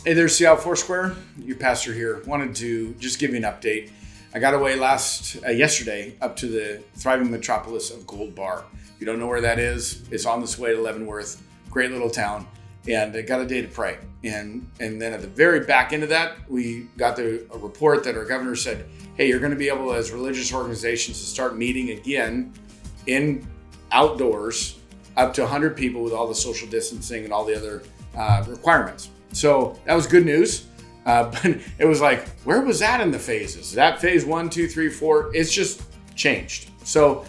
Hey there, Seattle Foursquare. Your pastor here. Wanted to just give you an update. I got away yesterday up to the thriving metropolis of Gold Bar. If you don't know where that is, it's on this way to Leavenworth. Great little town. And I got a day to pray. And then at the very back end of that, we got a report that our governor said, hey, you're going to be able, as religious organizations, to start meeting again in outdoors up to 100 people with all the social distancing and all the other requirements. So that was good news. But it was like, where was that in the phases? Is that phase 1, 2, 3, 4? It's just changed. So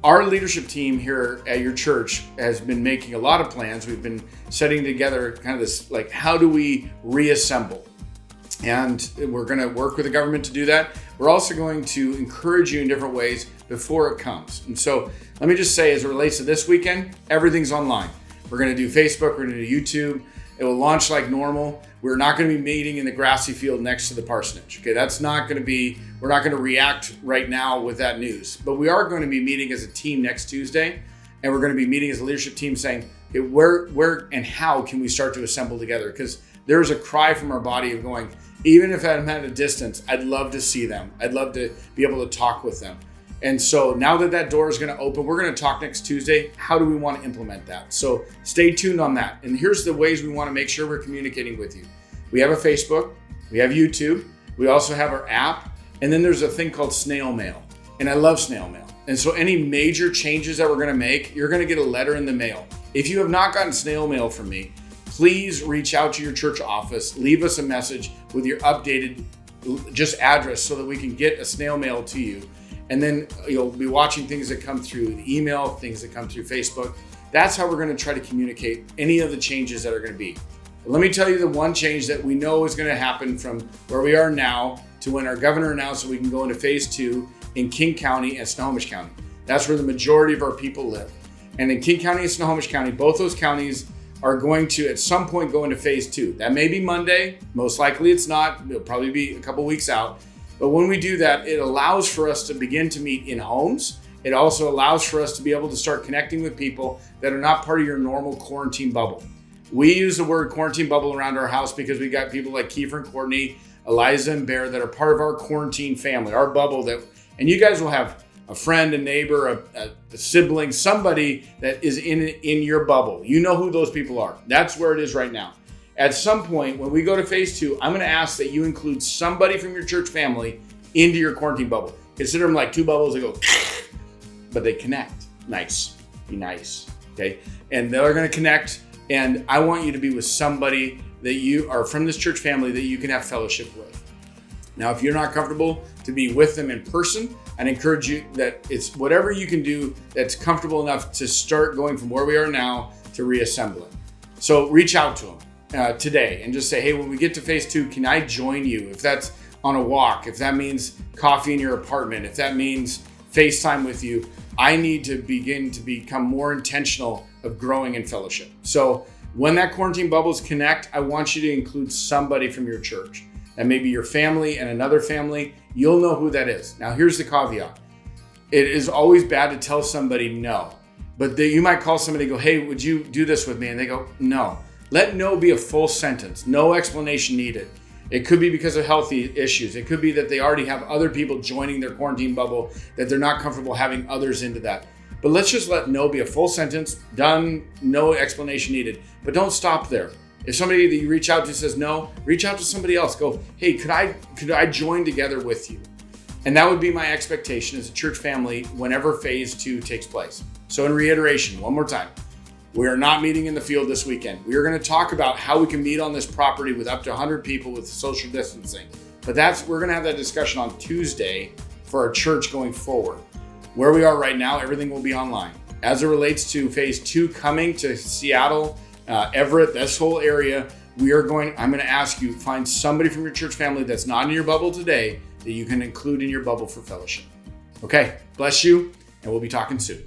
our leadership team here at your church has been making a lot of plans. We've been setting together kind of this, like, how do we reassemble? And we're going to work with the government to do that. We're also going to encourage you in different ways before it comes. And so let me just say, as it relates to this weekend, everything's online. We're going to do Facebook, we're going to do YouTube. It will launch like normal. We're not going to be meeting in the grassy field next to the parsonage. Okay, that's not going to be, we're not going to react right now with that news. But we are going to be meeting as a team next Tuesday. And we're going to be meeting as a leadership team saying, okay, where and how can we start to assemble together? Because there's a cry from our body of going, even if I'm at a distance, I'd love to see them. I'd love to be able to talk with them. And so now that door is going to open, we're going to talk next Tuesday. How do we want to implement that? So stay tuned on that. And here's the ways we want to make sure we're communicating with you. We have a Facebook, we have YouTube, we also have our app, and then there's a thing called snail mail. And I love snail mail. And so any major changes that we're going to make, you're going to get a letter in the mail. If you have not gotten snail mail from me, please reach out to your church office, leave us a message with your updated just address so that we can get a snail mail to you. And then you'll be watching things that come through the email, things that come through Facebook. That's how we're going to try to communicate any of the changes that are going to be. But let me tell you the one change that we know is going to happen from where we are now to when our governor announced that we can go into phase 2 in King County and Snohomish County. That's where the majority of our people live. And in King County and Snohomish County, both those counties are going to at some point go into phase 2. That may be Monday. Most likely it's not. It'll probably be a couple weeks out. But when we do that, it allows for us to begin to meet in homes. It also allows for us to be able to start connecting with people that are not part of your normal quarantine bubble. We use the word quarantine bubble around our house because we got people like Kiefer and Courtney, Eliza and Bear that are part of our quarantine family, our bubble and you guys will have a friend, a neighbor, a sibling, somebody that is in your bubble. You know who those people are. That's where it is right now. At some point, when we go to phase 2, I'm going to ask that you include somebody from your church family into your quarantine bubble. Consider them like two bubbles that go, but they connect. Nice. Be nice. Okay. And they're going to connect. And I want you to be with somebody that you are from this church family that you can have fellowship with. Now, if you're not comfortable to be with them in person, I'd encourage you that it's whatever you can do that's comfortable enough to start going from where we are now to reassembling. So reach out to them today and just say, hey, when we get to phase 2, can I join you? If that's on a walk, if that means coffee in your apartment, if that means FaceTime with you, I need to begin to become more intentional of growing in fellowship. So when that quarantine bubbles connect, I want you to include somebody from your church. That may be your family and another family. You'll know who that is. Now, here's the caveat. It is always bad to tell somebody no. But you might call somebody and go, hey, would you do this with me? And they go, no. Let no be a full sentence. No explanation needed. It could be because of healthy issues. It could be that they already have other people joining their quarantine bubble, that they're not comfortable having others into that. But let's just let no be a full sentence, done, no explanation needed. But don't stop there. If somebody that you reach out to says no, reach out to somebody else. Go, hey, could I join together with you? And that would be my expectation as a church family whenever phase 2 takes place. So in reiteration, one more time, we are not meeting in the field this weekend. We are going to talk about how we can meet on this property with up to 100 people with social distancing. But we're going to have that discussion on Tuesday for our church going forward. Where we are right now, everything will be online. As it relates to phase 2 coming to Seattle, Everett, this whole area, I'm going to ask you, find somebody from your church family that's not in your bubble today that you can include in your bubble for fellowship. Okay, bless you, and we'll be talking soon.